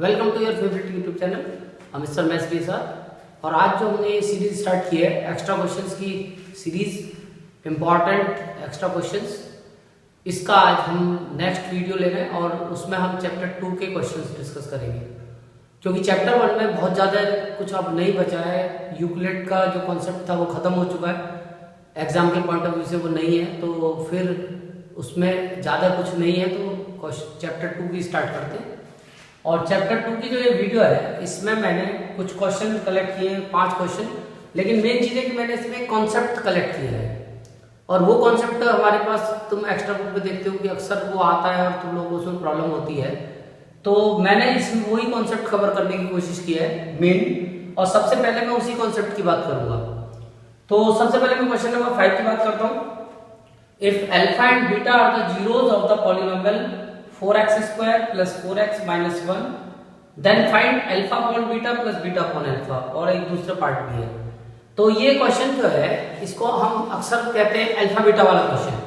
Welcome to your favourite YouTube channel Mister Maths के साथ। और आज जो हमने सीरीज स्टार्ट की है एक्स्ट्रा क्वेश्चंस की सीरीज इम्पॉर्टेंट एक्स्ट्रा क्वेश्चंस, इसका आज हम नेक्स्ट वीडियो ले रहे हैं और उसमें हम चैप्टर 2 के क्वेश्चंस डिस्कस करेंगे, क्योंकि चैप्टर 1 में बहुत ज़्यादा कुछ अब नहीं बचा है। यूक्लिड का जो कॉन्सेप्ट था वो ख़त्म हो चुका है, एग्जाम के पॉइंट ऑफ व्यू से वो नहीं है, तो फिर उसमें ज़्यादा कुछ नहीं है, तो चैप्टर 2 की स्टार्ट करते हैं। और चैप्टर 2 की जो ये वीडियो है इसमें मैंने कुछ क्वेश्चन कलेक्ट किए हैं, 5 क्वेश्चन, लेकिन मेन चीज़ है कि मैंने इसमें कॉन्सेप्ट कलेक्ट किया है। और वो कॉन्सेप्ट हमारे पास तुम एक्स्ट्रा बुक में देखते हो कि अक्सर वो आता है और तुम लोगों को उसमें प्रॉब्लम होती है, तो मैंने इसमें वही कॉन्सेप्ट कवर करने की कोशिश की है मेन। और सबसे पहले मैं उसी कॉन्सेप्ट की बात करूंगा। तो सबसे पहले मैं क्वेश्चन नंबर 5 की बात करता हूँ। If alpha and beta are the zeros of the polynomial 4x square plus 4x minus 1 then find alpha upon beta plus beta upon alpha. और एक दूसरा पार्ट भी है। तो ये क्वेश्चन जो है इसको हम अक्सर कहते हैं अल्फा बीटा वाला क्वेश्चन।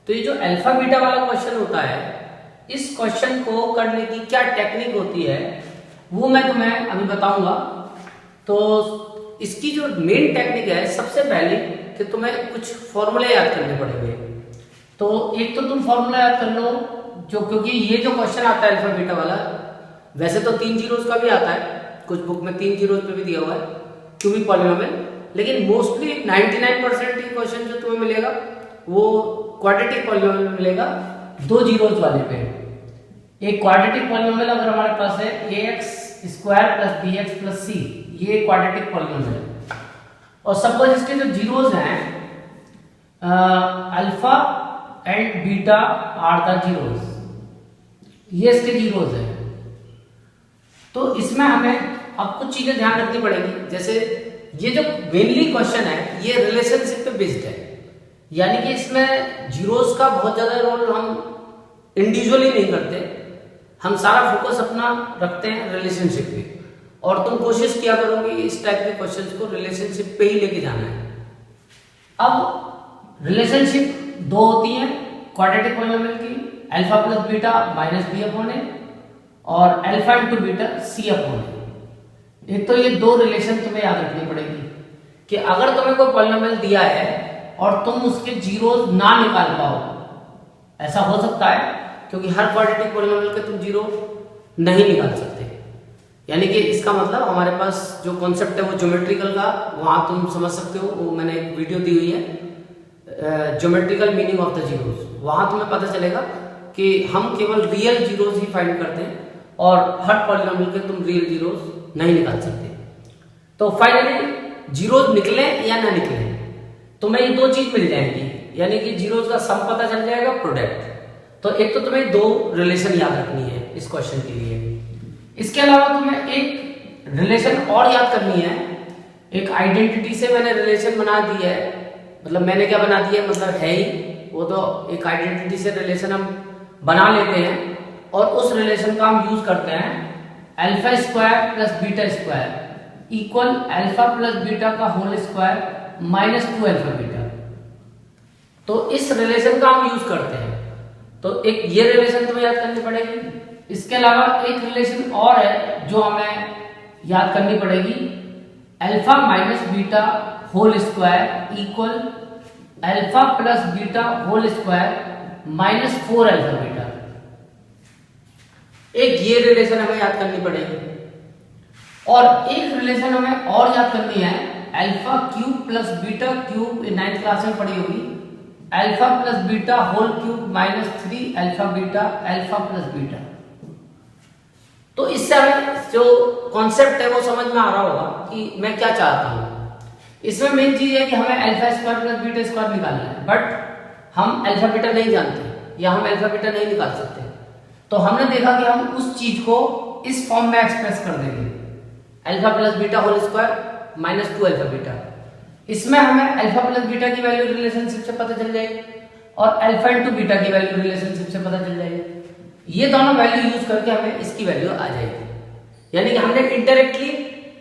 तो ये जो अल्फा बीटा वाला क्वेश्चन होता है, इस क्वेश्चन को करने की क्या टेक्निक होती है वो मैं तुम्हें अभी बताऊंगा। तो इसकी जो मेन टेक्निक है, सबसे पहले कि तुम्हें कुछ फॉर्मूले याद करने पड़ेंगे। तो एक तो तुम फॉर्मूला याद कर लो, जो क्योंकि ये जो क्वेश्चन आता है अल्फा बीटा वाला, वैसे तो 3 जीरोस का भी आता है, कुछ बुक में 3 जीरोस पे भी दिया हुआ है क्यूबिक पॉलिनोमियल, लेकिन मोस्टली 99% ये क्वेश्चन जो तुम्हें मिलेगा वो क्वाड्रेटिक पॉलिनोमियल मिलेगा 2 जीरोस वाले पे। एक क्वाड्रेटिक पॉलिनोमियल अगर हमारे पास है ax square plus bx plus c, ये क्वाड्रेटिक पॉलिनोमियल है। और सपोज इसके जो जीरोस हैं alpha and beta are the zeros, ये इसके जीरोस है। तो इसमें हमें अब कुछ चीजें ध्यान रखनी पड़ेगी। जैसे ये जो मेनली क्वेश्चन है ये रिलेशनशिप पे बेस्ड है, यानी कि इसमें जीरोस का बहुत ज्यादा रोल हम इंडिविजुअली नहीं करते, हम सारा फोकस अपना रखते हैं रिलेशनशिप पे। और तुम कोशिश किया करोगे इस टाइप के क्वेश्चंस को रिलेशनशिप पे ही लेके जाना है। अब रिलेशनशिप 2 होती है क्वाड्रेटिक पॉलिनोमियल की, alpha plus beta minus B upon A और alpha into beta C upon A. एक तो ये 2 रिलेशन तुम्हें याद रखनी पड़ेगी कि अगर तुम्हें कोई पॉलिनोमियल दिया है और तुम उसके जीरोस ना निकाल पाओ, ऐसा हो सकता है क्योंकि हर क्वाड्रेटिक पॉलिनोमियल के तुम जीरो नहीं निकाल सकते। यानी कि इसका मतलब हमारे पास जो कॉन्सेप्ट है वो ज्योमेट्रिकल का, वहां तुम समझ सकते हो, वो मैंने एक वीडियो दी हुई है geometrical meaning of the zeros. वहां तुम्हें पता चलेगा कि हम केवल रियल जीरोस ही फाइंड करते हैं और हर पॉलिनोमियल के तुम रियल जीरोस नहीं निकाल सकते। तो फाइनली जीरोस निकले या ना निकले तुम्हें ये 2 चीज मिल जाएंगी, यानी कि जीरोस का सम पता चल जाएगा, प्रोडक्ट। तो एक तो तुम्हें 2 रिलेशन याद रखनी है इस क्वेश्चन के लिए। इसके अलावा तुम्हें एक रिलेशन और याद करनी है। एक आइडेंटिटी से मैंने रिलेशन बना दी है, मतलब मैंने क्या बना दिया, मतलब है ही वो, तो एक आइडेंटिटी से रिलेशन हम बना लेते हैं और उस रिलेशन का हम यूज करते हैं alpha square plus beta square equal alpha plus beta का whole square minus 2 alpha beta. तो इस रिलेशन का हम यूज करते हैं। तो एक ये रिलेशन तुम्हें याद करनी पड़ेगी। इसके अलावा एक रिलेशन और है जो हमें याद करनी पड़ेगी, alpha minus beta whole square equal alpha plus beta whole square minus 4 alpha beta. एक ये रिलेशन हमें याद करनी पड़ेगी। और एक रिलेशन हमें और याद करनी है, alpha cube plus beta cube, 9th class में पढ़ी होगी, alpha plus beta whole cube minus 3 alpha beta alpha plus beta. तो इससे हमें जो कॉन्सेप्ट है वो समझ में आ रहा होगा कि मैं क्या चाहता हूं। इसमें मेन चीज है कि हमें alpha square plus beta square निकालना है, बट हम अल्फा बीटा नहीं जानते या हम अल्फा बीटा नहीं निकाल सकते। तो हमने देखा कि हम उस चीज को इस फॉर्म में एक्सप्रेस कर देंगे, alpha plus beta whole square minus 2 alpha beta. इसमें हमें अल्फा प्लस बीटा की वैल्यू रिलेशनशिप से पता चल जाएगी और अल्फा इंटू बीटा की वैल्यू रिलेशनशिप से पता चल जाएगी। ये दोनों वैल्यू यूज करके हमें इसकी वैल्यू आ जाएगी, यानी कि हमने indirectly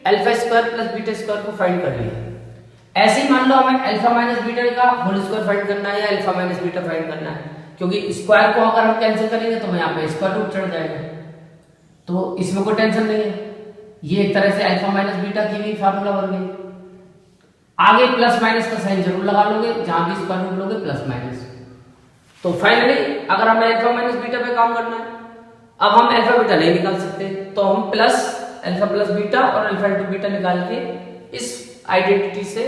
alpha square plus beta square को फाइंड कर लिया। ऐसे ही मान लो हमें अल्फा माइनस बीटा का होल स्क्वायर फाइंड करना है या अल्फा माइनस बीटा फाइंड करना है, क्योंकि स्क्वायर को अगर हम कैंसिल करेंगे तो यहाँ पे स्क्वायर रूट चढ़ जाएगा। तो इसमें कोई टेंशन नहीं है, ये एक तरह से अल्फा माइनस बीटा की भी फार्मूला बन गई। आगे प्लस माइनस का साइन जरूर लगा लोगे, जहां भी स्क्वायर रूट लोगे प्लस माइनस। तो फाइनली अगर हमें अल्फा माइनस बीटा पे काम करना है, अब हम अल्फा बीटा नहीं निकाल सकते, तो हम प्लस अल्फा प्लस बीटा और अल्फा इंटू बीटा निकाल के इस आइडेंटिटी से,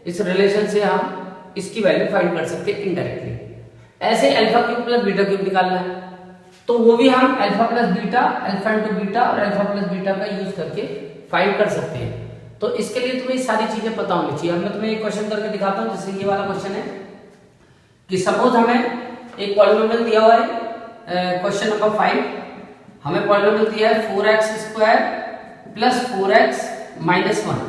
इस रिलेशन से हम इसकी वैल्यू फाइंड कर सकते हैं इनडायरेक्टली। ऐसे alpha cube plus beta cube निकालना है, तो वो भी हम alpha plus beta, alpha into beta और अल्फा प्लस बीटा का यूज करके फाइंड कर सकते हैं। तो इसके लिए तुम्हें सारी चीजें पता होनी चाहिए। अब मैं तुम्हें एक क्वेश्चन करके दिखाता हूं, जैसे ये वाला क्वेश्चन है कि सपोज हमें एक पॉलिनोमियल दिया हुआ है, क्वेश्चन नंबर 5 हमें पॉलिनोमियल दिया है 4x² प्लस 4x माइनस 1।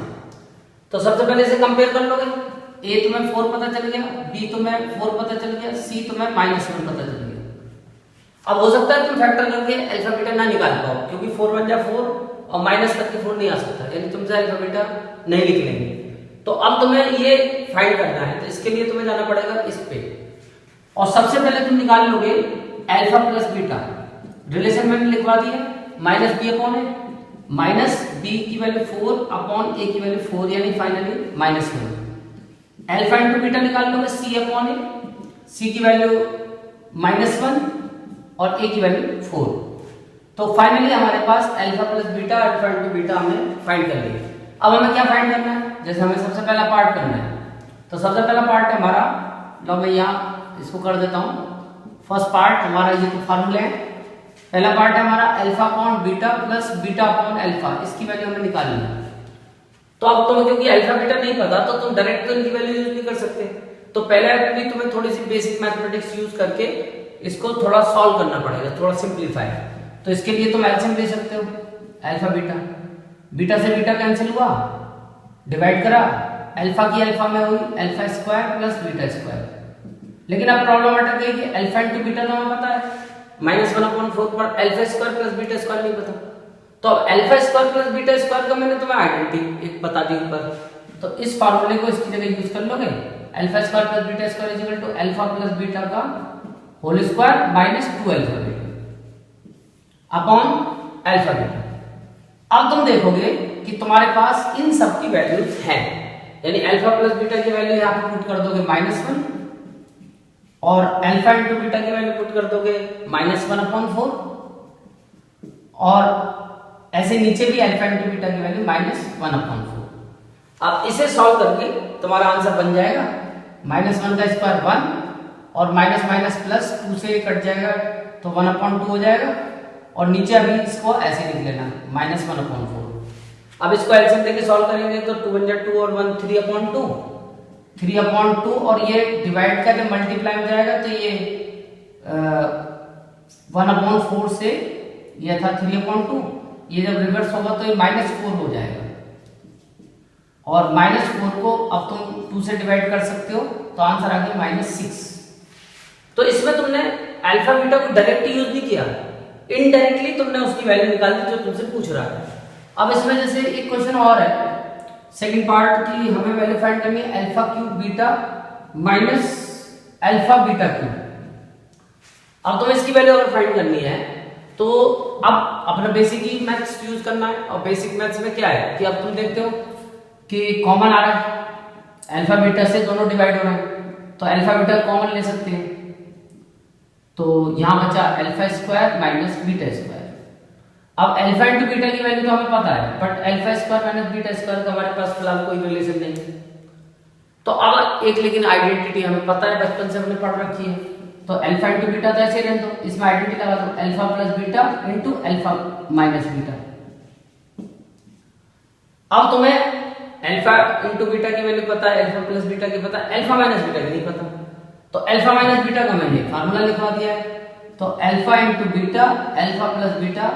तो सबसे पहले इसे कंपेयर कर लोगे, a तुम्हें 4 पता चल गया, b तुम्हें 4 पता चल गया, c तुम्हें -1 पता चल गया। अब हो सकता है तुम फैक्टर करके अल्फा बीटा ना निकाल पाओ, क्योंकि 4 बन जा 4 और माइनस करके 4 नहीं आ सकता, यानी तुमसे अल्फा बीटा नहीं लिख लेंगे। तो अब तुम्हें ये फाइंड करना है, तो इसके लिए तुम्हें जाना पड़ेगा इस पे, और सबसे पहले तुम निकाल लोगे अल्फा प्लस बीटा। रिलेशन मैंने लिखवा दिया, माइनस बी अपॉन ए, माइनस बी की वैल्यू 4 अपॉन ए की वैल्यू 4, यानी फाइनली -1। अल्फा इंटू बीटा निकाल लोगे सी अपॉन ए, सी की वैल्यू -1 और ए की वैल्यू 4। तो फाइनली हमारे पास alpha plus beta, alpha into beta हमने फाइंड कर लिया। अब हमें क्या फाइंड करना है, जैसे हमें सबसे पहला पार्ट करना है, तो सबसे पहला पार्ट है हमारा, लो मैं यहाँ इसको कर देता हूँ। फर्स्ट पार्ट हमारा ये तो फार्मूले है, पहला पार्ट है हमारा alpha upon beta plus beta upon alpha, इसकी वैल्यू हमें निकालनी है। तो अब तुम्हें क्योंकि अल्फा बीटा नहीं पता, तो तुम डायरेक्ट तो इनकी वैल्यू यूज नहीं कर सकते, तो पहले भी तुम्हें थोड़ी सी बेसिक मैथमेटिक्स यूज करके इसको थोड़ा सॉल्व करना पड़ेगा, थोड़ा सिंप्लीफाई। तो इसके लिए तुम एलसीएम ले सकते हो, अल्फा बीटा, बीटा से बीटा कैंसिल हुआ, डिवाइड करा, अल्फा की अल्फा में हुई alpha square plus beta square. लेकिन अब प्रॉब्लम अटक गई कि अल्फा इंटू बीटा तो हमें पता है -1/4 पर alpha square plus beta square नहीं पता। तो अब alpha square plus beta square का मैंने तुम्हें आइडेंटिटी एक बता दी ऊपर, तो इस फार्मूले को इसकी जगह यूज कर लोगे, alpha square plus beta square is equal to alpha plus beta का whole square minus 2 alpha beta upon alpha beta. अब तुम देखोगे कि तुम्हारे पास इन सब की वैल्यूज हैं, यानी अल्फा प्लस बीटा की वैल्यू यहाँ पे पुट कर दोगे -1 और अल्फा इंटू बीटा की वैल्यू पुट कर दोगे -1/4 और ऐसे नीचे भी अल्फा इंटू बीटा की वैल्यू -1/4। अब इसे सॉल्व करके तुम्हारा आंसर बन जाएगा -1 का स्क्वायर 1 और माइनस माइनस प्लस 2 से कट जाएगा तो 1/2 हो जाएगा, और नीचे अभी इसको ऐसे लिख लेना -1/4। अब इसको एलसीएम लेके सॉल्व करेंगे तो 2 × 2 और 1 3/2, 3/2 और ये डिवाइड का जब मल्टीप्लाई हो जाएगा तो ये 1/4 से ये था 3/2, ये जब रिवर्स होगा तो ये -4 हो जाएगा, और -4 को अब तुम 2 से डिवाइड कर सकते हो तो आंसर आ गया -6। तो इसमें तुमने अल्फा बीटा को डायरेक्टली यूज नहीं किया, इनडायरेक्टली तुमने उसकी वैल्यू निकाल दी जो तुमसे पूछ रहा है। अब इसमें जैसे एक क्वेश्चन और है सेकंड पार्ट की, हमें वैल्यू फाइंड करनी है alpha cube beta minus alpha beta cube. अब तुम्हें इसकी वैल्यू अगर फाइंड करनी है तो अब अपना बेसिक ही मैथ्स यूज करना है, और बेसिक मैथ्स में क्या है कि अब तुम देखते हो कि कॉमन आ रहा है, अल्फा बीटा से दोनों डिवाइड हो रहे हैं, तो अल्फा बीटा कॉमन ले सकते हैं, तो यहां बचा alpha square minus beta square. अब अल्फा इंटू बीटा की वैल्यू तो हमें पता है, but alpha square minus beta square का हमारे पास फिलहाल कोई रिलेशन नहीं है। तो अब एक लेकिन आइडेंटिटी हमें पता है, बचपन से हमने पढ़ रखी है, तो अल्फा इंटू बीटा तो ऐसे रहने दो, इसमें आइडेंटिटी लगा दो alpha plus beta into alpha minus beta. अब तुम्हें अल्फा इंटू बीटा की वैल्यू पता है, अल्फा प्लस बीटा की पता है, अल्फा माइनस बीटा की नहीं पता, तो अल्फा माइनस बीटा का मैंने फार्मूला लिखवा दिया है, तो alpha into beta alpha plus beta,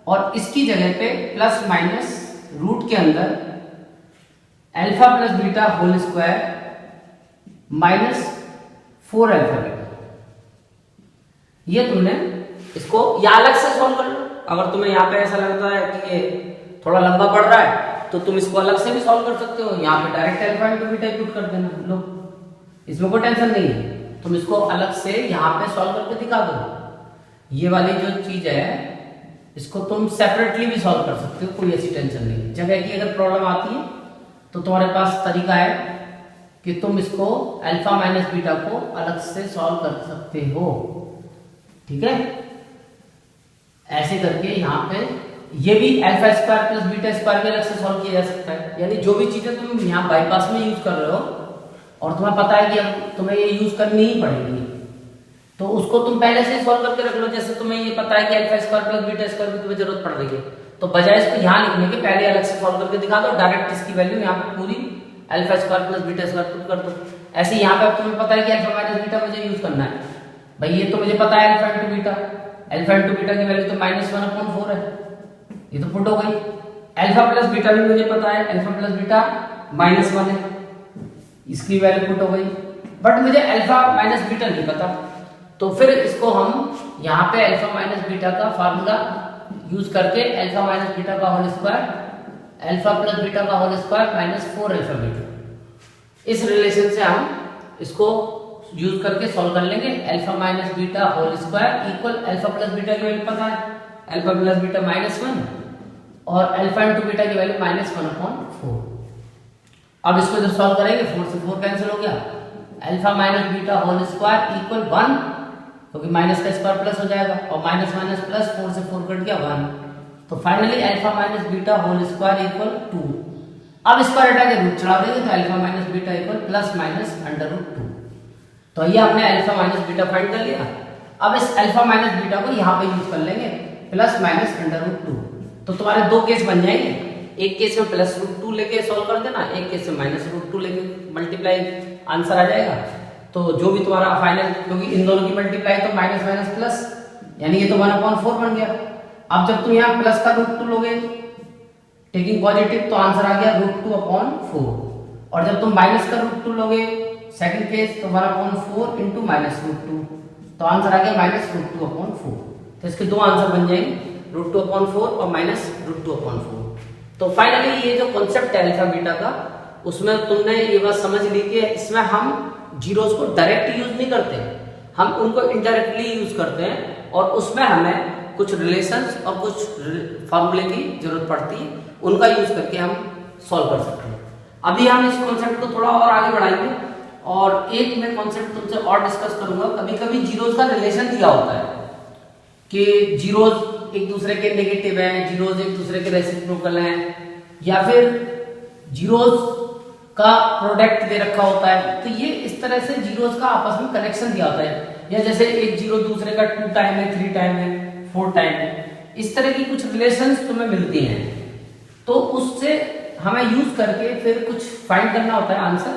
और इसकी जगह पे प्लस माइनस रूट के अंदर alpha plus beta whole square minus 4 alpha beta. ये तुमने इसको या अलग से सॉल्व कर लो, अगर तुम्हें यहाँ पे ऐसा लगता है कि ये थोड़ा लंबा पड़ रहा है तो तुम इसको अलग से भी सॉल्व कर सकते हो, यहाँ पे direct alpha into beta put कर देना, लो इसमें कोई टेंशन नहीं है, तुम इसको अलग से यहाँ पे सॉल्व करके दिखा दो। ये वाली जो चीज है इसको तुम सेपरेटली भी सॉल्व कर सकते हो, कोई ऐसी टेंशन नहीं। जगह की अगर प्रॉब्लम आती है तो तुम्हारे पास तरीका है कि तुम इसको अल्फा माइनस बीटा को अलग से सॉल्व कर सकते हो, ठीक है। ऐसे करके यहाँ पे ये भी alpha square plus beta square भी अलग से सॉल्व किया जा सकता है। यानी जो भी चीजें तुम यहाँ बाईपास में यूज कर रहे हो और तुम्हें पता है कि अब तुम्हें ये यूज करनी ही पड़ेगी, तो उसको तुम पहले से सॉल्व करके रख लो। जैसे तुम्हें ये पता है कि alpha square plus beta square की तुम्हें जरूरत पड़ रही है, तो बजाय इसको यहाँ लिखने के पहले अलग से सॉल्व करके दिखा दो, डायरेक्ट इसकी वैल्यू यहाँ पे पूरी alpha square plus beta square put कर दो। ऐसे यहाँ पे अब तुम्हें पता है कि अल्फा माइनस बीटा मुझे यूज करना है। भाई ये तो मुझे पता है alpha into beta, alpha into beta की वैल्यू तो -1/4 है, ये तो पुट हो गई। अल्फा प्लस बीटा भी मुझे पता है, अल्फा प्लस बीटा -1 है, इसकी वैल्यू पुट हो गई। बट मुझे अल्फा माइनस बीटा नहीं पता, तो फिर इसको हम यहाँ पे अल्फा माइनस बीटा का फार्मूला यूज करके अल्फा माइनस बीटा का whole square alpha plus beta का होल स्क्वायर -4 अल्फा बीटा, इस रिलेशन से हम इसको यूज करके सॉल्व कर लेंगे। Alpha minus beta whole square equal alpha plus beta की वैल्यू पता है, अल्फा प्लस बीटा -1 और अल्फा इंटू बीटा की वैल्यू -1/4। अब इसको जब सॉल्व करेंगे 4 से 4 कैंसिल हो गया, alpha minus beta whole square equal 1, क्योंकि माइनस का स्क्वायर प्लस हो जाएगा और माइनस माइनस प्लस 4 से 4 कट गया 1, तो finally alpha minus beta whole square equal 2। अब स्क्वायर हटा के रूट चढ़ा देंगे तो alpha minus beta equal plus minus √2। तो ये हमने अल्फा माइनस बीटा फाइंड कर लिया। अब इस अल्फा माइनस बीटा को यहाँ पे यूज कर लेंगे प्लस माइनस √2, तो तुम्हारे दो केस बन जाएंगे। एक केस में +√2 लेके सॉल्व कर देना, एक केस में -√2 लेके मल्टीप्लाई, आंसर आ जाएगा। तो जो भी तुम्हारा फाइनल, क्योंकि इन दोनों की मल्टीप्लाई तो माइनस माइनस प्लस, यानी ये तो 1/4 बन गया। अब जब तुम यहाँ प्लस का √2 लोगे टेकिंग पॉजिटिव, तो आंसर आ गया √2/4, और जब तुम माइनस का √2 लोगे सेकंड केस, तो 1/4 इंटू -√2, तो आंसर आ गया -√2/4। तो इसके दो आंसर बन जाएंगे, √2/4 और -√2/4। तो फाइनली ये जो कॉन्सेप्ट है अल्फा बीटा का, उसमें तुमने ये बात समझ ली कि इसमें हम जीरोस को डायरेक्ट यूज नहीं करते, हम उनको इनडायरेक्टली यूज करते हैं, और उसमें हमें कुछ रिलेशंस और कुछ फॉर्मूले की जरूरत पड़ती है, उनका यूज करके हम सॉल्व कर सकते हैं। अभी हम इस कॉन्सेप्ट को थोड़ा और आगे बढ़ाएंगे, और एक मैं कॉन्सेप्ट तुमसे और डिस्कस करूंगा। कभी कभी जीरोस का रिलेशन दिया होता है कि जीरोस एक दूसरे के नेगेटिव हैं, जीरोस एक दूसरे के रेसिप्रोकल हैं, या फिर जीरोस का प्रोडक्ट दे रखा होता है। तो ये इस तरह से जीरोस का आपस में कनेक्शन दिया होता है, या जैसे एक जीरो दूसरे का 2 टाइम है, 3 टाइम है, 4 टाइम है, इस तरह की कुछ रिलेशंस तुम्हें मिलती हैं। तो उससे हमें यूज करके फिर कुछ फाइंड करना होता है आंसर।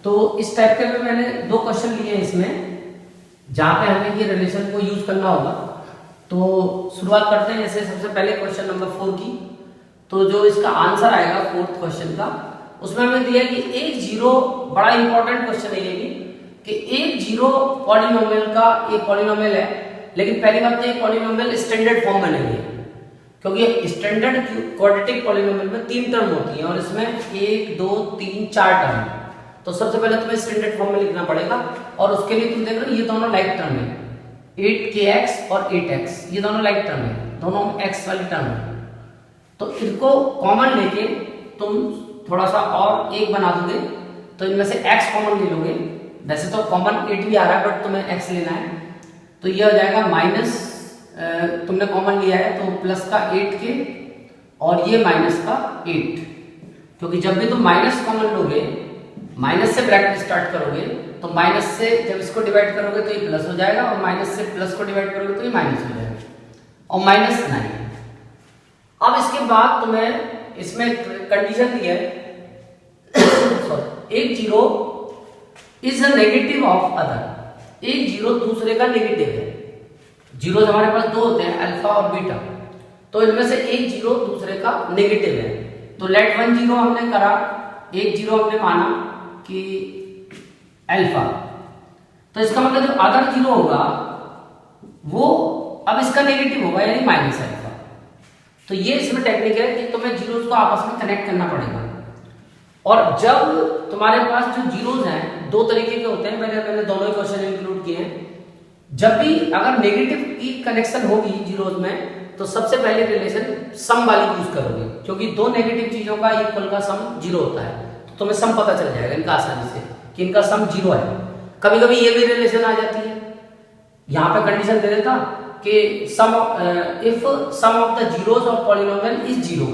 तो इस टाइप के में मैंने 2 क्वेश्चन लिए हैं इसमें, जहां पे हमें ये रिलेशन को यूज करना होगा। तो शुरुआत करते हैं जैसे सबसे पहले क्वेश्चन नंबर 4 की। तो जो इसका आंसर आएगा 4th क्वेश्चन का, उसमें हमें दिया कि एक जीरो, बड़ा इंपॉर्टेंट क्वेश्चन है ये भी, कि एक जीरो पॉलिनोमियल का एक पॉलिनोमियल है, लेकिन पहली बात तो ये पॉलिनोमियल स्टैंडर्ड फॉर्म में नहीं है, क्योंकि स्टैंडर्ड क्वाड्रेटिक पॉलिनोमियल में 3 टर्म होती हैं और इसमें 1 2 3 4 टर्म। तो सबसे पहले तुम्हें स्टैंडर्ड फॉर्म में लिखना पड़ेगा, और उसके लिए तुम देख रहे हो ये दोनों लाइक टर्म है, 8kx और 8x, ये दोनों लाइक टर्म है, दोनों x वाली टर्म है। तो इनको कॉमन लेके तुम थोड़ा सा और एक बना दोगे, तो इनमें से x कॉमन ले लोगे। वैसे तो कॉमन 8 भी आ रहा है, बट तुम्हें x लेना है, तो ये हो जाएगा माइनस, तुमने कॉमन लिया है तो प्लस का 8k और ये माइनस का 8, क्योंकि जब भी तुम माइनस कॉमन लोगे, माइनस से ब्रैकेट स्टार्ट करोगे, तो माइनस से जब इसको डिवाइड करोगे तो ये प्लस हो जाएगा, और माइनस से प्लस को डिवाइड करोगे तो ये माइनस हो जाएगा, और -9। अब इसके बाद तुम्हें इसमें कंडीशन दी है एक zero is a negative of other, एक जीरो दूसरे का नेगेटिव है। जीरो हमारे पास 2 होते हैं, अल्फा और बीटा, तो इनमें से एक जीरो दूसरे का नेगेटिव है। तो लेट 1 जीरो हमने करा, एक जीरो हमने माना कि अल्फा, तो इसका मतलब जो अदर जीरो होगा वो अब इसका नेगेटिव होगा, यानी माइनस अल्फा। तो ये इसमें टेक्निक है कि तुम्हें जीरोस को आपस में कनेक्ट करना पड़ेगा। और जब तुम्हारे पास जो जीरोस हैं 2 तरीके के होते हैं, मैंने दोनों ही क्वेश्चन इंक्लूड किए हैं। जब भी अगर नेगेटिव की कनेक्शन होगी जीरोस में, तो सबसे पहले रिलेशन सम वाली यूज करोगे, क्योंकि दो नेगेटिव चीजों का इक्वल का सम 0 होता है, तो तुम्हें सम पता चल जाएगा इनका आसानी से कि इनका सम 0 है। कभी कभी ये भी रिलेशन आ जाती है, यहाँ पे कंडीशन दे देता कि sum if sum of the zeros of polynomial is 0,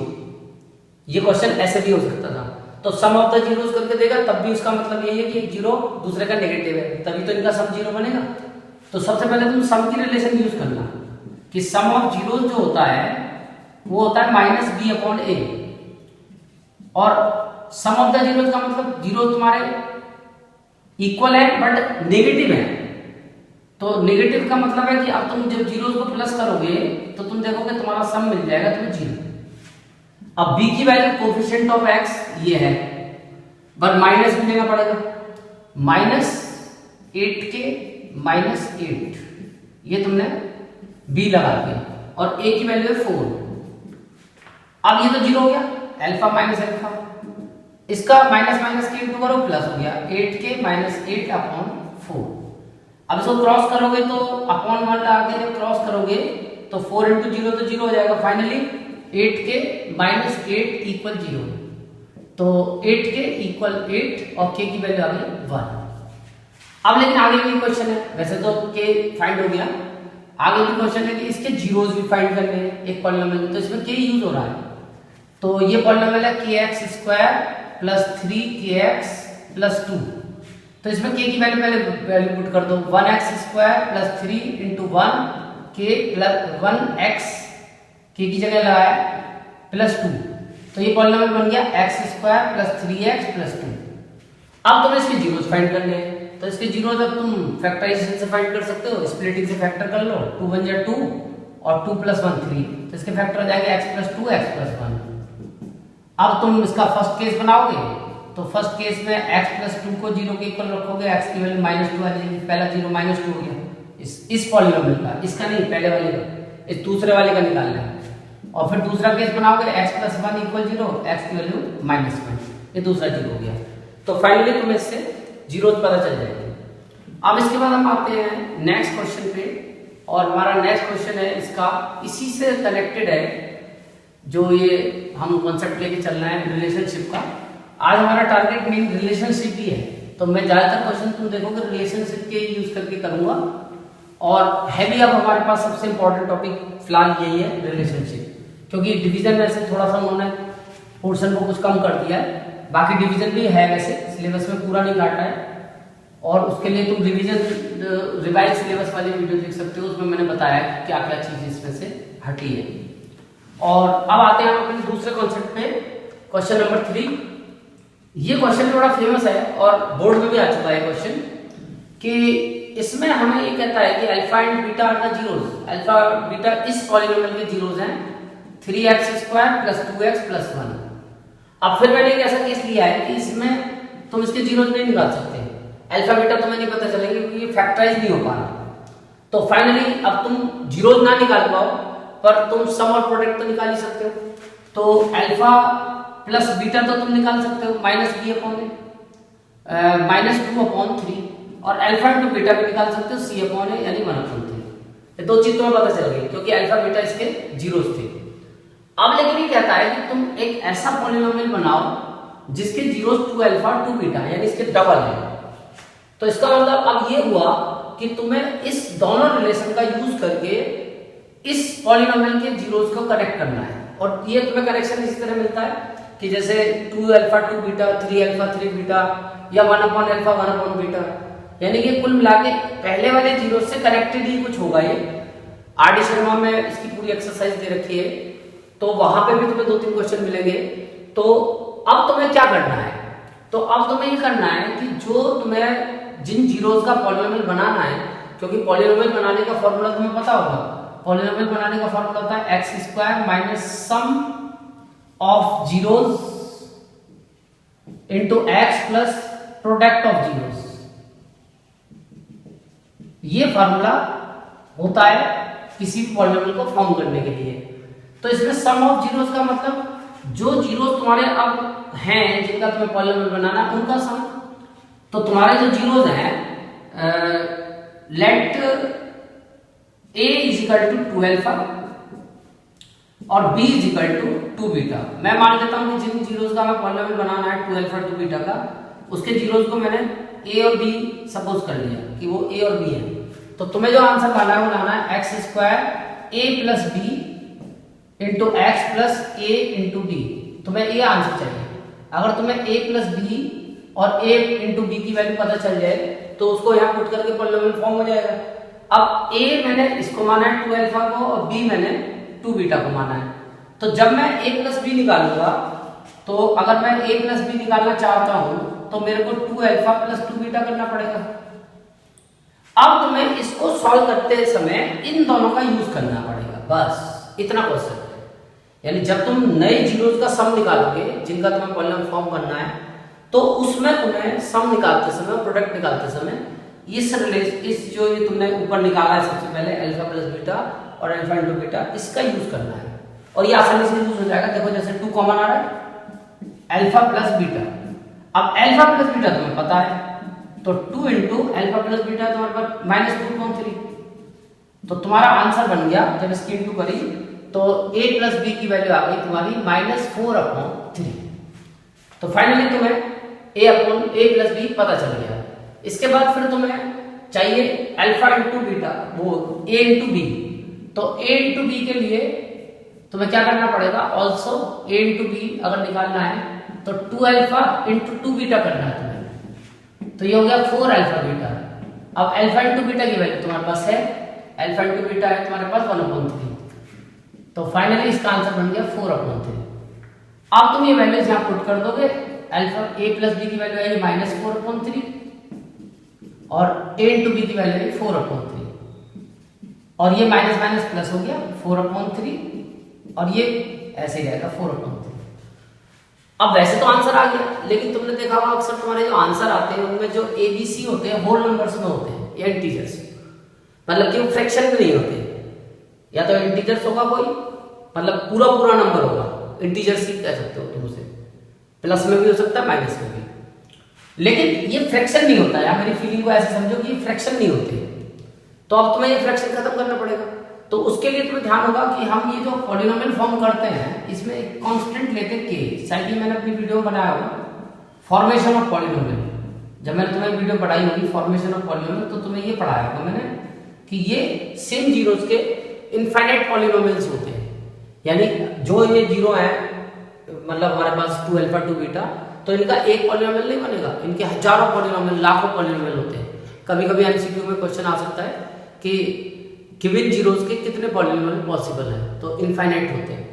ये क्वेश्चन ऐसे भी हो सकता था। तो सम ऑफ द जीरोस करके देगा तब भी उसका मतलब यही है कि 0 दूसरे का नेगेटिव है, तभी तो इनका सम 0 बनेगा। तो सबसे पहले तुम सम की रिलेशन यूज करना कि सम ऑफ जीरोस जो होता है वो होता है माइनस बी अपॉन ए, और सम ऑफ द जीरोस का मतलब जीरो तुम्हारे इक्वल है बट नेगेटिव है, तो नेगेटिव का मतलब है कि अब तुम जब जीरोस को प्लस करोगे तो तुम देखोगे तुम्हारा सम मिल जाएगा तुम्हें 0। अब b की वैल्यू कोफिशिएंट ऑफ x ये है, बट माइनस भी लेना पड़ेगा, माइनस 8k माइनस 8, ये तुमने b लगा दिया, और a की वैल्यू है 4। अब ये तो 0 हो गया, अल्फा माइनस अल्फा, इसका माइनस माइनस के इंटू करो प्लस हो गया 8k माइनस 8 अपॉन 4। अब इसको क्रॉस करोगे तो अपॉन 1 आगे जब क्रॉस करोगे तो 4 इंटू 0 तो 0 हो जाएगा, फाइनली 8k माइनस 8 इक्वल 0, तो 8k इक्वल 8 और k की वैल्यू आ गई 1। अब लेकिन आगे भी क्वेश्चन है, वैसे तो k फाइंड हो गया, आगे भी क्वेश्चन है कि इसके जीरोस भी फाइंड करने हैं एक पॉलिनोमियल, तो इसमें k यूज हो रहा है। तो ये पॉलिनोमियल है kx square plus 3kx plus 2, तो इसमें k की वैल्यू पहले वैल्यू पुट कर दो, 1x square plus 3 into 1 k plus 1x, k की जगह लगाया प्लस 2, तो ये पॉलिनोमियल बन गया x square plus 3x plus 2। अब तुम्हें इसके जीरोस फाइंड करने हैं, तो इसके जीरोस अब तुम फैक्टराइजेशन से फाइंड कर सकते हो, स्प्लिटिंग से फैक्टर कर लो, 2 1 जा 2 और 2 प्लस 1 3, तो इसके फैक्टर आ जाएंगे x प्लस 2 x प्लस 1। अब तुम इसका फर्स्ट केस बनाओगे, तो फर्स्ट केस में x प्लस 2 को 0 के इक्वल रखोगे, x की वैल्यू माइनस 2 आ जाएगी, पहला 0 माइनस 2 हो गया इस पॉलिनोमियल का, इसका नहीं पहले वाले का, इस दूसरे वाले का निकालना है। और फिर दूसरा केस बनाओगे x प्लस 1 इक्वल 0, x की वैल्यू माइनस 1, ये दूसरा 0 हो गया, तो फाइनली तुम्हें इससे जीरो पता चल जाएगी। अब इसके बाद हम आते हैं नेक्स्ट क्वेश्चन पे, और हमारा नेक्स्ट क्वेश्चन है इसका इसी से कनेक्टेड है, जो ये हम कॉन्सेप्ट लेके चल रहे हैं रिलेशनशिप का। आज हमारा टारगेट मेन रिलेशनशिप ही है, तो मैं ज्यादातर क्वेश्चन तुम देखोगे रिलेशनशिप के यूज करके करूंगा, और है भी अब हमारे पास सबसे इंपॉर्टेंट टॉपिक फिलहाल यही है रिलेशनशिप, क्योंकि डिवीजन वैसे थोड़ा सा उन्होंने पोर्शन को कुछ कम कर दिया है, बाकी डिवीजन भी है वैसे सिलेबस में पूरा नहीं काटा है, और उसके लिए तुम रिवीजन रिवाइज सिलेबस वाली वीडियो देख सकते हो, उसमें मैंने बताया कि क्या क्या चीज इसमें से हटी है। और अब आते हैं हम अपने दूसरे कॉन्सेप्ट पे, क्वेश्चन नंबर 3। ये क्वेश्चन थोड़ा फेमस है और बोर्ड में भी आ चुका है क्वेश्चन, कि इसमें हमें ये कहता है कि alpha and beta are the zeros, alpha beta इस पॉलिनोमियल के जीरोस हैं 3x square plus 2x plus 1। अब फिर मैंने एक ऐसा केस लिया है कि इसमें तुम इसके जीरोस नहीं निकाल सकते, अल्फा बीटा तुम्हें नहीं पता चलेंगे क्योंकि ये फैक्टराइज नहीं हो पा रहा, तो फाइनली अब तुम जीरोस ना निकाल पाओ पर तुम सम और प्रोडक्ट तो निकाल ही सकते हो, तो अल्फा प्लस बीटा तो तुम निकाल सकते हो माइनस बी अपॉन ए माइनस 2 अपॉन 3, और अल्फा इंटू बीटा भी निकाल सकते हो सी अपॉन ए यानी 1 अपॉन 3। ये दो चीज तुम्हें पता चल गई क्योंकि अल्फा बीटा इसके जीरोस थे। अब लेकिन ये कहता है कि तुम एक ऐसा पॉलिनोमियल बनाओ जिसके जीरोस 2 अल्फा 2 बीटा यानी इसके डबल है, तो इसका मतलब अब ये हुआ कि तुम्हें इस दोनों रिलेशन का यूज करके इस पॉलिनोमियल के जीरोस को कनेक्ट करना है, और ये तुम्हें कनेक्शन इसी तरह मिलता है कि जैसे 2 अल्फा 2 बीटा 3 अल्फा 3 बीटा या 1 अपॉन अल्फा 1 अपॉन बीटा, यानी कि कुल मिला के पहले वाले जीरोस से कनेक्टेड ही कुछ होगा। ये आर डी शर्मा में इसकी पूरी एक्सरसाइज दे रखी है, तो वहां पे भी तुम्हें 2-3 क्वेश्चन मिलेंगे। तो अब तुम्हें क्या करना है, तो अब तुम्हें ये करना है कि जो तुम्हें जिन जीरोस का पॉलिनोमियल बनाना है, क्योंकि पॉलिनोमियल बनाने का फॉर्मूला तुम्हें पता होगा, पॉलिनोमियल बनाने का फॉर्मूला होता है x square minus sum of zeros into x plus product of zeros. ये फार्मूला होता है किसी भी पॉलिनोमियल को फॉर्म करने के लिए। तो इसमें सम ऑफ जीरोस का मतलब जो जीरोस तुम्हारे अब हैं जिनका तुम्हें पॉलिनोमियल बनाना है उनका सम। तो तुम्हारे जो जीरोस हैं let a is equal to 2 alpha और b is equal to 2 beta. मैं मान लेता हूं कि जिन जीरोस का हमें पॉलिनोमियल बनाना है 2 अल्फा 2 बीटा का, उसके जीरोस को मैंने a और b सपोज कर लिया कि वो a और b है। तो तुम्हें जो आंसर लाना है वो लाना है x square a plus b into x plus a into d. तुम्हें ये आंसर चाहिए। अगर तुम्हें a प्लस बी और a इंटू बी की वैल्यू पता चल जाए तो उसको यहाँ पुट करके पॉलिनोमियल फॉर्म हो जाएगा। अब a मैंने इसको माना है 2 अल्फा को और b मैंने 2 बीटा को माना है। तो जब मैं a प्लस बी निकालूंगा, तो अगर मैं a प्लस बी निकालना चाहता हूं तो मेरे को 2 अल्फा प्लस 2 बीटा करना पड़ेगा। अब तुम्हें इसको सॉल्व करते समय इन दोनों का यूज करना पड़ेगा, बस इतना क्वेश्चन है। यानी जब तुम नए जीरोस का सम निकालोगे जिनका तुम्हें पॉलिनोमियल फॉर्म करना है, तो उसमें तुम्हें सम निकालते समय, प्रोडक्ट निकालते समय इस जो ये तुमने ऊपर निकाला है सबसे पहले अल्फा प्लस बीटा और अल्फा इंटू बीटा, इसका यूज करना है और ये आसानी से यूज हो जाएगा। देखो जैसे 2 कॉमन आ रहा है, अल्फा प्लस बीटा। अब अल्फा प्लस बीटा तुम्हें पता है, तो 2 इंटू अल्फा प्लस बीटा तुम्हारे पास -2/3। तो तुम्हारा आंसर बन गया, जब इसकी इंटू करी तो a प्लस बी की वैल्यू आ गई तुम्हारी -4/3। तो फाइनली तुम्हें a प्लस बी पता चल गया। इसके बाद फिर तुम्हें चाहिए अल्फा इंटू बीटा, वो a इंटू बी। तो a इंटू बी के लिए तुम्हें क्या करना पड़ेगा, ऑल्सो a इंटू बी अगर निकालना है तो 2 अल्फा इंटू 2 बीटा करना है तुम्हें। तो ये हो गया 4 अल्फा बीटा। अब अल्फा इंटू बीटा की वैल्यू तुम्हारे पास है, अल्फा इंटू बीटा है तुम्हारे पास 1/3। तो फाइनली इसका आंसर बन गया 4/3। अब तुम ये वैल्यूज यहाँ पुट कर दोगे। अल्फा a प्लस बी की वैल्यू आएगी -4/3 और a इंटू बी की वैल्यू आएगी 4/3 और ये माइनस माइनस प्लस हो गया 4/3 और ये ऐसे ही रहेगा 4/3। अब वैसे तो आंसर आ गया, लेकिन तुमने देखा होगा अक्सर तुम्हारे जो आंसर आते हैं उनमें जो ABC होते हैं होल नंबर्स में होते हैं या इंटीजर्स, मतलब कि वो फ्रैक्शन में नहीं होते। या तो इंटीजर्स होगा कोई, मतलब पूरा पूरा नंबर होगा, इंटीजर्स ही कह सकते हो तुम उसे, प्लस में भी हो सकता है माइनस में भी, लेकिन ये फ्रैक्शन नहीं होता है। मेरी फीलिंग को ऐसे समझो कि ये फ्रैक्शन नहीं होते। तो अब तुम्हें ये फ्रैक्शन खत्म करना पड़ेगा। तो उसके लिए तुम्हें ध्यान होगा कि हम ये जो पॉलिनोमियल फॉर्म करते हैं इसमें एक कांस्टेंट लेते के, शायद ही मैंने अपनी वीडियो में बनाया होगा फॉर्मेशन ऑफ पॉलिनोमियल। जब मैंने तुम्हें वीडियो पढ़ाई होगी फॉर्मेशन ऑफ पॉलिनोमियल, तो तुम्हें ये पढ़ाया होगा मैंने कि ये सेम जीरोस के इनफाइनाइट पॉलिनोमियल्स होते हैं। यानी जो ये जीरो है, मतलब हमारे पास 2 अल्फा 2 बीटा, तो इनका एक पॉलिनोमियल नहीं बनेगा, इनके हजारों पॉलिनोमियल, लाखों पॉलिनोमियल होते हैं। कभी कभी एमसीक्यू में क्वेश्चन आ सकता है कि गिवन जीरोस के कितने पॉलिनोमियल पॉसिबल है, तो इनफाइनाइट होते हैं।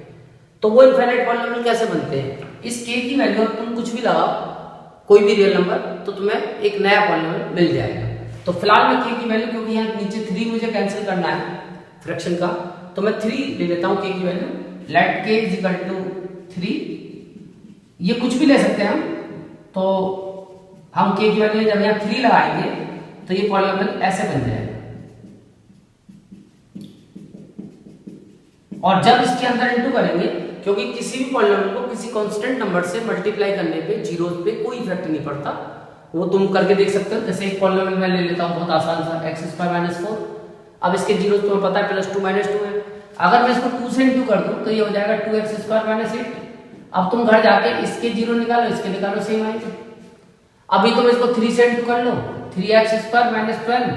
तो वो इनफाइनाइट पॉलिनोमियल कैसे बनते हैं, इस k की वैल्यू तुम कुछ भी लगाओ, कोई भी रियल नंबर, तो तुम्हें एक नया पॉलिनोमियल मिल जाएगा। तो फिलहाल मैं k की वैल्यू, क्योंकि यहाँ नीचे 3 मुझे कैंसिल करना है फ्रैक्शन का, तो मैं 3 ले लेता हूँ k की value. Let k is equal to 3, ये कुछ भी ले सकते हैं हम। तो हम k की वैल्यू जब यहाँ 3 लगाएंगे तो ये पॉलिनोमियल ऐसे बन जाएगा। और जब इसके अंदर इंटू करेंगे, क्योंकि किसी भी पॉलिनोमियल को किसी कांस्टेंट नंबर से मल्टीप्लाई करने पे जीरोस पे कोई इफेक्ट नहीं पड़ता, वो तुम करके देख सकते हो। जैसे एक पॉलिनोमियल मैं ले लेता हूँ बहुत आसान सा, x² - 4। अब इसके जीरोस तुम्हें पता है +2 -2 है। अगर मैं इसको 2 से इंटू कर दूं तो ये हो जाएगा 2x² - 8। अब तुम घर जाके इसके जीरो निकालो, इसके निकालो, सेम आएंगे। अभी तुम इसको 3 से इंटू कर लो, 3x² - 12।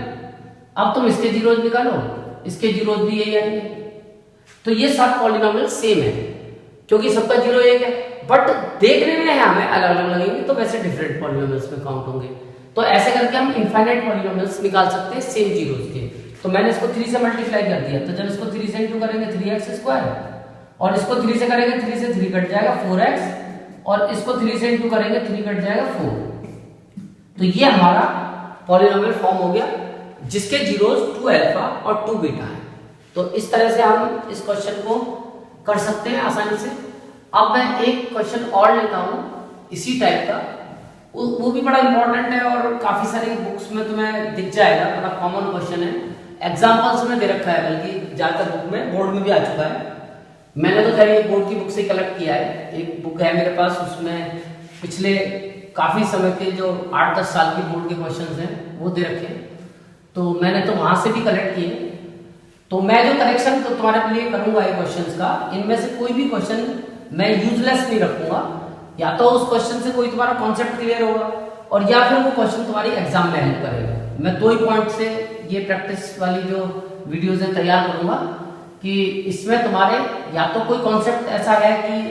अब तुम इसके जीरोस निकालो, इसके जीरोस भी यही आएंगे। तो ये सब पॉलिनोमियल सेम है, क्योंकि सबका जीरो एक है, बट देखने में हमें अलग अलग लगेंगे, तो वैसे डिफरेंट पॉलिनोमियल्स में काउंट होंगे। तो ऐसे करके हम इनफाइनाइट पॉलिनोमियल्स निकाल सकते हैं सेम जीरोस के। तो मैंने इसको 3 से मल्टीप्लाई कर दिया, तो जब इसको 3 से इंटू करेंगे 3x², और इसको 3 से करेंगे 3 से 3 कट जाएगा 4x, और इसको 3 से इंटू करेंगे 3 कट जाएगा 4। तो ये हमारा पॉलिनोमियल फॉर्म हो गया जिसके जीरोस 2 अल्फा और 2 बीटा है। तो इस तरह से हम इस क्वेश्चन को कर सकते हैं आसानी से। अब मैं एक क्वेश्चन और लेता हूं इसी टाइप का, वो भी बड़ा इंपॉर्टेंट है और काफी सारी बुक्स में तुम्हें दिख जाएगा, बड़ा कॉमन क्वेश्चन है, एग्जांपल्स में दे रखा है, बल्कि ज्यादातर बुक में, बोर्ड में भी आ चुका है। मैंने तो खैर ये बोर्ड की बुक से कलेक्ट किया है। एक बुक है मेरे पास, उसमें पिछले काफी समय के जो 8-10 साल के बोर्ड के क्वेश्चन हैं वो दे रखे हैं, तो मैंने तो वहां से भी कलेक्ट किए। तो तो मैं जो करेक्शन तो तुम्हारे लिए करूंगा ये क्वेश्चंस का, इनमें से कोई भी क्वेश्चन मैं यूजलेस नहीं रखूंगा। या तो उस क्वेश्चन से कोई तुम्हारा कॉन्सेप्ट क्लियर होगा और या फिर वो क्वेश्चन तुम्हारी एग्जाम में हेल्प करेगा। मैं 2 ही पॉइंट से ये प्रैक्टिस वाली जो वीडियोज है तैयार करूंगा कि इसमें तुम्हारे या तो कोई कॉन्सेप्ट ऐसा है कि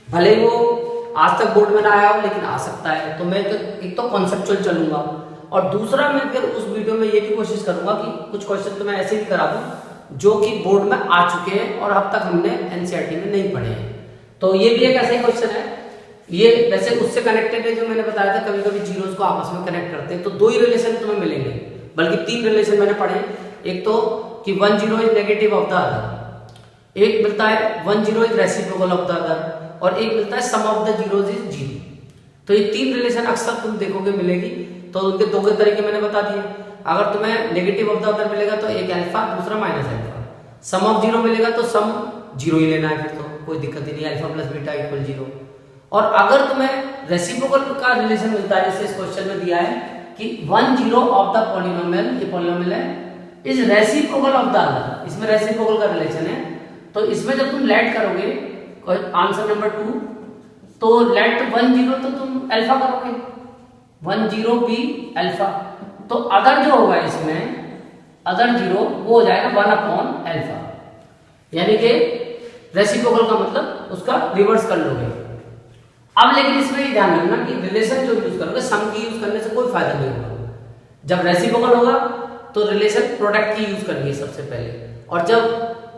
भले वो आज तक बोर्ड में ना आया हो लेकिन आ सकता है, तो मैं एक तो कॉन्सेप्चुअल चलूंगा और दूसरा मैं फिर उस वीडियो में ये भी कोशिश करूंगा कि कुछ क्वेश्चन तो मैं ऐसे भी करा दूं जो कि बोर्ड में आ चुके हैं और अब तक हमने एनसीईआरटी में नहीं पढ़े हैं। तो ये भी एक ऐसा ही क्वेश्चन है, ये वैसे उससे कनेक्टेड है जो मैंने बताया था, कभी कभी जीरोस को आपस में कनेक्ट करते हैं। तो 2 ही रिलेशन तुम्हें मिलेंगे, बल्कि 3 रिलेशन मैंने पढ़े। एक तो कि 1 0 is negative of the other, एक मिलता है 1 0 is reciprocal of the other, और एक मिलता है सम ऑफ द जीरोस इज 0। तो ये 3 रिलेशन अक्सर तुम देखोगे मिलेगी। तो उनके 2 के तरीके मैंने बता दिए। अगर तुम्हें नेगेटिव ऑफ द अदर मिलेगा तो एक अल्फा, दूसरा माइनस अल्फा। सम ऑफ 0 मिलेगा तो सम 0 ही लेना है, फिर तो कोई दिक्कत ही नहीं, अल्फा प्लस बीटा इक्वल 0। और अगर तुम्हें रेसिप्रोकल का रिलेशन मिलता है, जैसे इस क्वेश्चन में दिया है कि 1 0 ऑफ द पॉलिनोमियल, ये पॉलिनोमियल है, is reciprocal of the other, इसमें रेसिप्रोकल का रिलेशन है। तो इसमें जब तुम लेट करोगे आंसर नंबर 2, तो लेट 1 0 तो तुम अल्फा करोगे, 1 0 बी अल्फा। तो अदर जो होगा इसमें, अदर 0 वो हो जाएगा 1 अपॉन अल्फा, यानी कि रेसिप्रोकल का मतलब उसका रिवर्स कर लोगे। अब लेकिन इसमें ये ध्यान रखना कि रिलेशन जो यूज करोगे सम की यूज करने से कोई फायदा नहीं होगा। जब रेसिप्रोकल होगा तो रिलेशन प्रोडक्ट की यूज करनी है सबसे पहले, और जब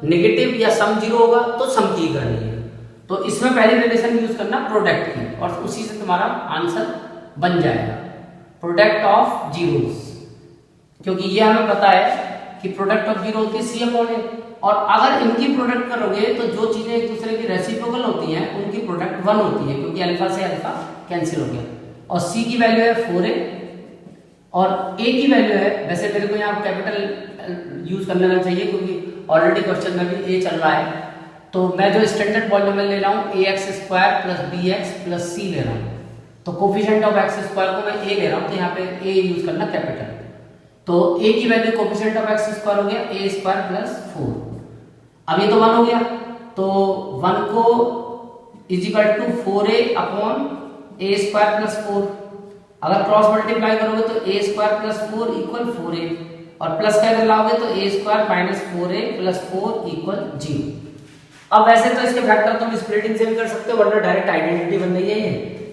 नेगेटिव या सम 0 होगा तो सम की करनी है। तो इसमें पहले रिलेशन यूज करना प्रोडक्ट की, और उसी से तुम्हारा आंसर बन जाएगा प्रोडक्ट ऑफ जीरोस, क्योंकि ये हमें पता है कि प्रोडक्ट ऑफ 0 होती है सी अपॉन ए, और अगर इनकी प्रोडक्ट करोगे तो जो चीजें एक दूसरे की रेसिप्रोकल होती हैं उनकी प्रोडक्ट 1 होती है, क्योंकि अल्फा से अल्फा कैंसिल हो गया। और सी की वैल्यू है 4a और ए की वैल्यू है, वैसे मेरे को यहाँ कैपिटल यूज कर लेना चाहिए क्योंकि ऑलरेडी क्वेश्चन में भी ए चल रहा है। तो मैं जो स्टैंडर्ड पॉलिनोमियल ले रहा हूँ ax² plus bx plus c ले रहा हूँ, तो कोफिशिएंट ऑफ x² को मैं a ले रहा हूँ, तो यहाँ पे a यूज करना कैपिटल। तो a की वैल्यू कोफिशिएंट ऑफ x² हो गया a² प्लस 4। अब ये तो 1 हो गया, तो 1 को is equal to 4a upon a² plus 4। अगर क्रॉस मल्टीप्लाई करोगे तो a² प्लस 4 इक्वल 4a, और प्लस का अगर लाओगे तो a² minus 4a plus 4 equal 0। अब वैसे तो इसके फैक्टर तुम स्प्लिटिंग से भी कर सकते हो, वरना डायरेक्ट आइडेंटिटी बन रही है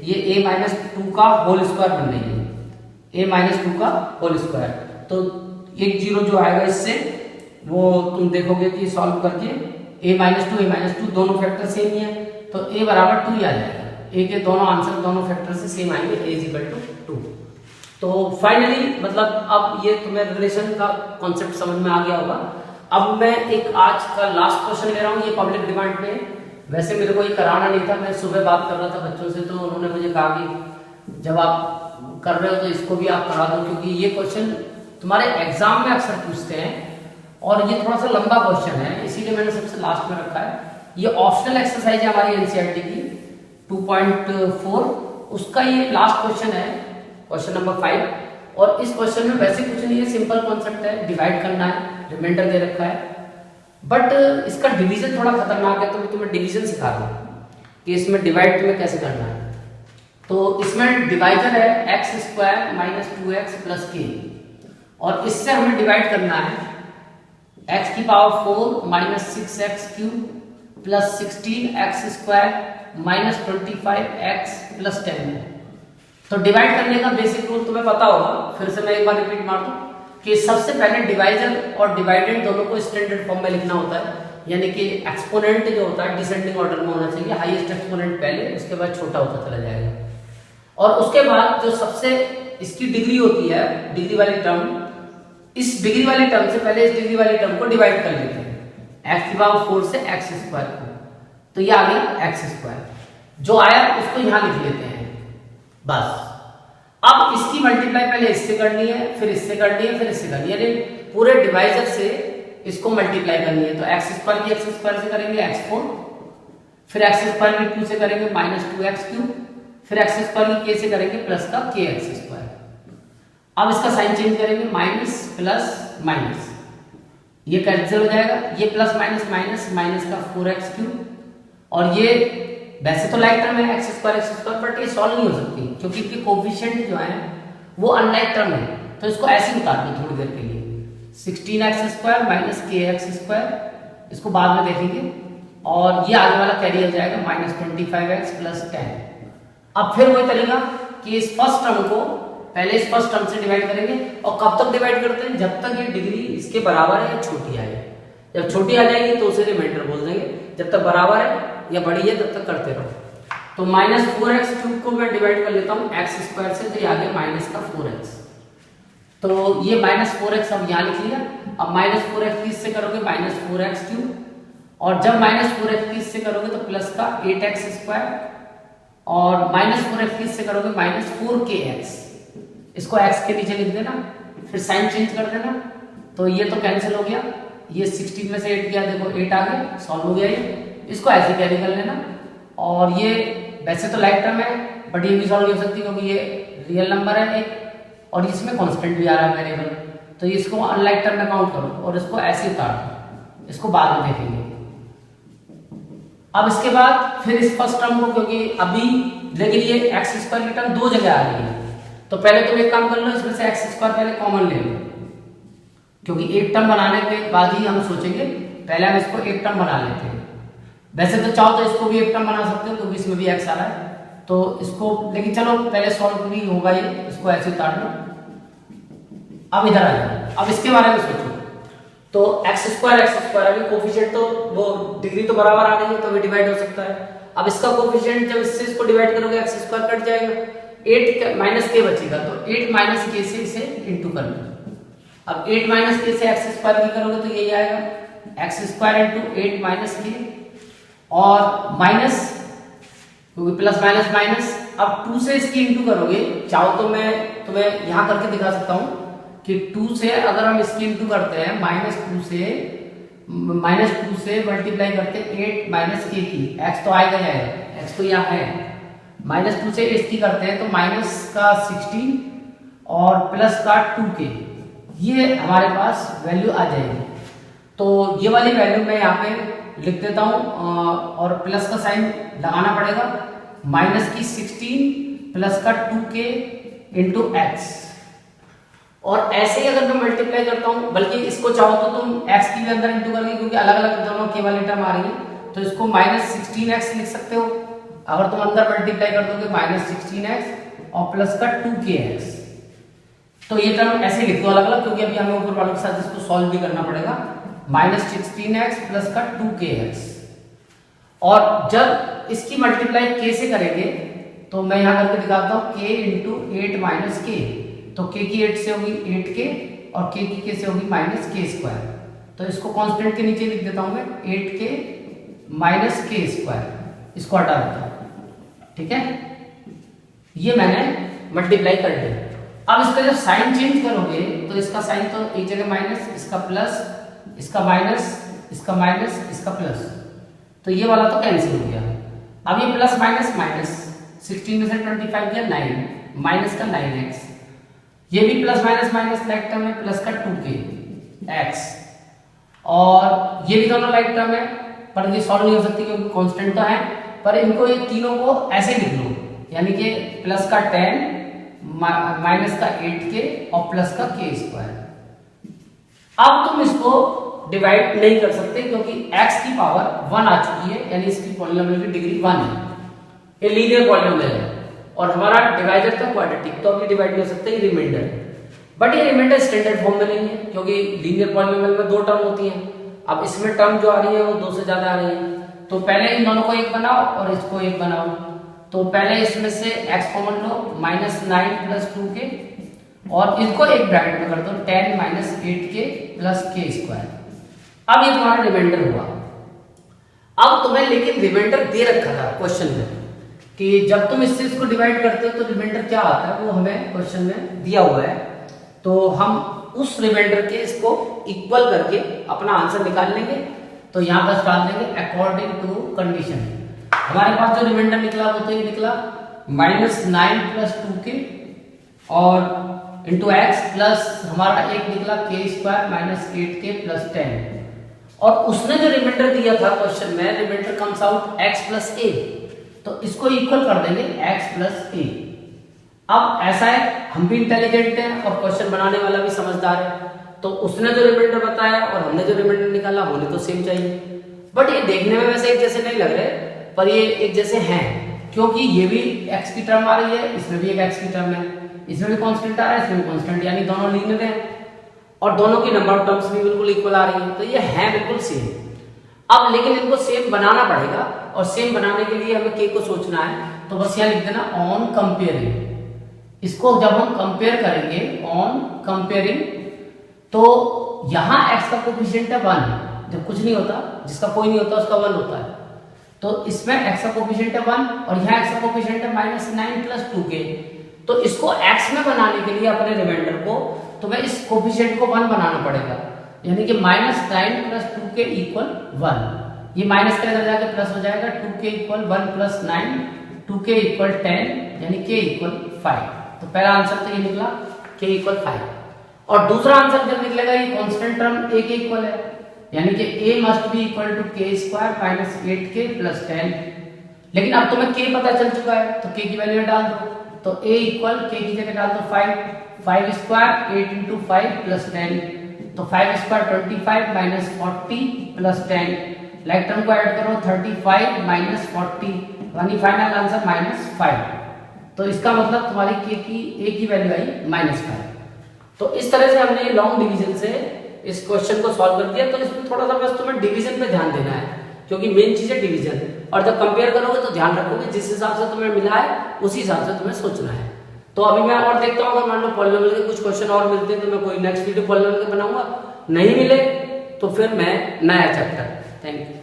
ये a माइनस 2 का होल स्क्वायर बन रही है, a माइनस 2 का होल स्क्वायर। तो एक 0 जो आएगा इससे वो तुम देखोगे कि सॉल्व करके a माइनस 2 दोनों फैक्टर सेम ही है, तो a बराबर 2 ही आ जाएगा। a के दोनों आंसर दोनों फैक्टर से सेम आएंगे, a इज इक्वल टू 2। तो फाइनली मतलब अब ये तुम्हें रिलेशन का कॉन्सेप्ट समझ में आ गया होगा। अब मैं एक आज का लास्ट क्वेश्चन ले रहा हूँ, ये पब्लिक डिमांड पे है। वैसे मेरे को ये कराना नहीं था, मैं सुबह बात कर रहा था बच्चों से, तो उन्होंने मुझे कहा कि जब आप कर रहे हो तो इसको भी आप करा दो, क्योंकि ये क्वेश्चन तुम्हारे एग्जाम में अक्सर पूछते हैं और ये थोड़ा सा लंबा क्वेश्चन है, इसीलिए मैंने सबसे लास्ट में रखा है। ये ऑप्शनल एक्सरसाइज है हमारी एनसीईआरटी की 2.4, उसका ये लास्ट क्वेश्चन है, क्वेश्चन नंबर 5। और इस क्वेश्चन में वैसे कुछ नहीं है, सिंपल कॉन्सेप्ट है, डिवाइड करना है, रिमाइंडर दे रखा है, बट इसका डिवीजन थोड़ा खतरनाक है, तो मैं तुम्हें डिवीजन सिखा रहा हूँ कि इसमें डिवाइड तुम्हें कैसे करना है। तो इसमें डिवाइजर है x² minus 2x plus k, और इससे हमें डिवाइड करना है x की power 4 minus 6x³ plus 16x² minus 25x plus 10। तो डिवाइड करने का बेसिक रूल तुम्हें पता होगा, फिर से मैं एक बार रिपीट मार दूं कि सबसे पहले डिवाइजर और डिवाइडेंड दोनों को स्टैंडर्ड फॉर्म में लिखना होता है, यानी कि एक्सपोनेंट जो होता है डिसेंडिंग ऑर्डर में होना चाहिए, हाईएस्ट एक्सपोनेंट पहले, उसके बाद छोटा होता चला जाएगा। और उसके बाद जो सबसे इसकी डिग्री होती है, डिग्री वाली टर्म, इस डिग्री वाली टर्म से पहले इस डिग्री वाली टर्म को डिवाइड कर लेते हैं, x की पावर 4 से x² को, तो ये आ गया x²। जो आया उसको यहाँ लिख लेते हैं बस। अब इसकी मल्टीप्लाई पहले इससे करनी है, फिर इससे करनी है, फिर इससे करनी है, यानी पूरे डिवाइजर से इसको मल्टीप्लाई करनी है। तो x² की x² से करेंगे x4, फिर x² की 2 से करेंगे माइनस 2x³, फिर x² की k से करेंगे प्लस का kx²। अब इसका साइन चेंज करेंगे, माइनस प्लस माइनस, ये कैंसिल हो जाएगा, ये प्लस माइनस माइनस माइनस का 4x³ और ये वैसे तो लाइक टर्म है x² बट ये सॉल्व नहीं हो सकती क्योंकि इनके कोफिशिएंट जो है वो अनलाइक टर्म है। तो इसको ऐसे ही उतार दो थोड़ी देर के लिए, 16x² माइनस kx², इसको बाद में देखेंगे। और ये आगे वाला कैरी हो जाएगा -25x प्लस 10। अब फिर वही तरीका कि इस फर्स्ट टर्म को पहले इस फर्स्ट टर्म से डिवाइड करेंगे। और कब तक डिवाइड करते हैं? जब तक ये डिग्री इसके बराबर है या छोटी आए। जब छोटी आ जाएगी तो उसे रिमाइंडर बोल देंगे, जब तक बराबर है या बड़ी है तब तक करते रहो। तो -4x³ को मैं डिवाइड कर लेता हूँ x² से, तो ये आ गया -4x। तो ये -4x अब यहाँ लिख लिया। अब -4x किससे करोगे? -4x³ और जब -4x किससे करोगे तो प्लस का 8x² और -4x किससे करोगे? -4kx। इसको x के नीचे लिख देना, फिर साइन चेंज कर देना। तो ये तो कैंसिल हो गया, ये 16 में से 8 गया, देखो 8 आ गया, सॉल्व हो गया ये। इसको ऐसे कैरी कर लेना। और ये वैसे तो लाइक टर्म है बट ये भी सॉल्व नहीं हो सकती क्योंकि ये रियल नंबर है एक और इसमें कांस्टेंट भी आ रहा है वेरिएबल। तो इसको अनलाइक टर्म में काउंट करो और इसको ऐसे उतार दो, इसको बाद में देखेंगे। अब इसके बाद फिर इस फर्स्ट टर्म को, क्योंकि अभी लेकिन ये x² की टर्म दो जगह आ रही है, तो पहले तुम एक काम कर लो, इसमें से x² पहले कॉमन ले लो, क्योंकि एक टर्म बनाने के बाद ही हम सोचेंगे। पहले हम इसको एक टर्म बना लेते हैं। वैसे तो चाहो तो इसको भी एक टर्म बना सकते हो क्योंकि इसमें भी x आ रहा है, तो इसको, लेकिन चलो पहले सॉल्व भी होगा ये, इसको ऐसे उतार लो। अब इधर आ जाओ, अब इसके बारे में सोचो। तो x² अभी कोफिशिएंट तो वो डिग्री तो बराबर आ रही है तो भी डिवाइड हो सकता है। अब इसका कोफिशिएंट जब इससे इसको डिवाइड करोगे x² कट जाएगा, 8 माइनस k बचेगा, तो 8 माइनस k से इसे इंटू कर लो। अब 8 माइनस k से x² की करोगे तो यही आएगा x² इंटू 8 माइनस k और माइनस, क्योंकि प्लस माइनस माइनस। अब 2 से इसकी इंटू करोगे, चाहो तो मैं तुम्हें यहां करके दिखा सकता हूं कि 2 से अगर हम इसकी इंटू करते हैं, -2 से मल्टीप्लाई करते हैं 8 माइनस k की, x तो आएगा जाएगा, x तो यहाँ है, -2 से इसकी करते हैं तो माइनस का 16 और प्लस का 2k, ये हमारे पास वैल्यू आ जाएगी। तो ये वाली वैल्यू मैं यहाँ पे लिख देता हूँ और प्लस का साइन लगाना पड़ेगा, माइनस की 16 प्लस का 2k इंटू x। और ऐसे ही अगर मैं मल्टीप्लाई करता हूँ, बल्कि इसको चाहो तो तुम x की भी अंदर इंटू करके, क्योंकि अलग अलग दोनों के वाली टर्म आ रही है, तो इसको -16x लिख सकते हो। अगर तुम अंदर मल्टीप्लाई कर दोगे -16x और प्लस का 2kx, तो ये टर्म ऐसे लिख दो अलग अलग, क्योंकि अभी हमें ऊपर वालों के साथ इसको सॉल्व भी करना पड़ेगा। -16x प्लस का 2kx और जब इसकी मल्टीप्लाई k से करेंगे तो मैं यहां करके दिखाता हूं, k इंटू 8 माइनस k, तो k की 8 से होगी 8k और k की k से होगी -k²। तो इसको कांस्टेंट के नीचे लिख देता हूं मैं 8k माइनस k², इसको हटा देता हूं, ठीक है। ये मैंने मल्टीप्लाई कर दिया। अब इसका जब साइन चेंज करोगे तो इसका साइन तो एक जगह माइनस, इसका प्लस, इसका माइनस, इसका माइनस, इसका प्लस, तो ये वाला तो कैंसिल हो गया। अब ये प्लस माइनस माइनस, 16 में से 25 गया 9, माइनस का 9x, ये भी plus minus minus like term है, प्लस का 2kx, और ये भी दोनों लाइक टर्म है पर ये सॉल्व नहीं हो सकती क्योंकि कांस्टेंट तो है। पर इनको ये तीनों को ऐसे लिख लो, यानी कि प्लस का 10 माइनस का 8k और प्लस का k²। अब तुम इसको डिवाइड नहीं कर सकते क्योंकि x की पावर 1 आ चुकी है, यानी इसकी पॉलिनोमियल की डिग्री 1 है, ये लीनियर पॉलिनोमियल है और हमारा डिवाइजर था क्वाड्रेटिक, तो अब ये डिवाइड नहीं हो सकता, ये रिमाइंडर है। बट ये रिमाइंडर स्टैंडर्ड फॉर्म में नहीं है क्योंकि लीनियर पॉलिनोमियल में 2 टर्म होती हैं। अब इसमें टर्म जो आ रही है वो 2 से ज्यादा आ रही है, तो पहले इन दोनों को एक बनाओ और इसको एक बनाओ। तो पहले इसमें से x कॉमन लो, -9 प्लस 2k और इसको एक ब्रैकेट में कर दो 10 माइनस 8k प्लस k²। अब ये तुम्हारा रिमाइंडर हुआ। अब तुम्हें लेकिन रिमाइंडर दे रखा था क्वेश्चन में कि जब तुम इससे इसको डिवाइड करते हो तो रिमाइंडर क्या आता है, वो हमें क्वेश्चन में दिया हुआ है। तो हम उस रिमाइंडर के इसको इक्वल करके अपना आंसर निकाल लेंगे। तो यहाँ पर डाल देंगे अकॉर्डिंग टू कंडीशन। हमारे पास जो रिमाइंडर निकला वो तो ये निकला -9 प्लस 2k और इंटू एक्स प्लस हमारा एक निकला के स्क्वायर माइनस 8k प्लस 10, और उसने जो रिमाइंडर दिया था क्वेश्चन में, reminder comes out x plus a, तो इसको इक्वल कर देंगे x प्लस a। अब ऐसा है, हम भी इंटेलिजेंट हैं और क्वेश्चन बनाने वाला भी समझदार है, तो उसने जो रिमाइंडर बताया और हमने जो रिमाइंडर निकाला होने तो सेम चाहिए, बट ये देखने में वैसे एक जैसे नहीं लग रहे, पर ये एक जैसे हैं, क्योंकि ये भी x की टर्म आ रही है, इसमें भी एक x की टर्म है, इसमें भी कांस्टेंट आ रहा है, इसमें भी कांस्टेंट, यानी दोनों लीनियर हैं और दोनों की नंबर ऑफ टर्म्स भी बिल्कुल इक्वल आ रही है, तो ये हैं बिल्कुल सेम। अब लेकिन इनको सेम बनाना पड़ेगा, और सेम बनाने के लिए हमें k को सोचना है, तो बस यहाँ लिख देना ऑन कंपेयरिंग। इसको जब हम कंपेयर करेंगे ऑन कंपेयरिंग, तो यहाँ x का कोफिशिएंट है 1, जब कुछ नहीं होता, जिसका कोई नहीं होता उसका 1 होता है, तो इसमें x का कोफिशिएंट है 1 और यहाँ x का कोफिशिएंट है -9 प्लस 2k। तो इसको x में बनाने के लिए अपने रिमाइंडर को, तो मैं इस कोफिशिएंट को 1 बनाना पड़ेगा, यानी कि -9 प्लस 2k इक्वल 1। ये माइनस के अंदर जाके प्लस हो जाएगा, 2k equal 1 plus 9, 2k equal 10, यानी k इक्वल 5। तो पहला आंसर तो ये निकला k इक्वल 5। और दूसरा आंसर जब निकलेगा, ये कांस्टेंट टर्म a के इक्वल है, यानी कि a must be equal to k square minus 8k plus 10। लेकिन अब तुम्हें k पता चल चुका है, तो k की वैल्यू डाल दो, तो a इक्वल k की जगह डाल दो 5 स्क्वायर 8 इंटू 5 प्लस 10, तो 5 square 25 minus 40 plus 10, like term को ऐड करो 35 माइनस 40, यानी फाइनल आंसर -5। तो इसका मतलब तुम्हारी k की a की वैल्यू आई -5। तो इस तरह से हमने लॉन्ग डिवीजन से इस क्वेश्चन को सॉल्व कर दिया। तो इसमें थोड़ा सा बस तुम्हें डिवीजन पे ध्यान देना है, क्योंकि मेन चीज है डिवीजन, और जब कंपेयर करोगे तो ध्यान रखोगे जिस हिसाब से तुम्हें मिला है उसी हिसाब से तुम्हें सोचना है। तो अभी मैं और देखता हूँ, अगर मान लो पॉलिनोमियल के कुछ क्वेश्चन और मिलते हैं तो मैं कोई नेक्स्ट वीडियो पॉलिनोमियल के बनाऊंगा, नहीं मिले तो फिर मैं नया चैप्टर। Thank you.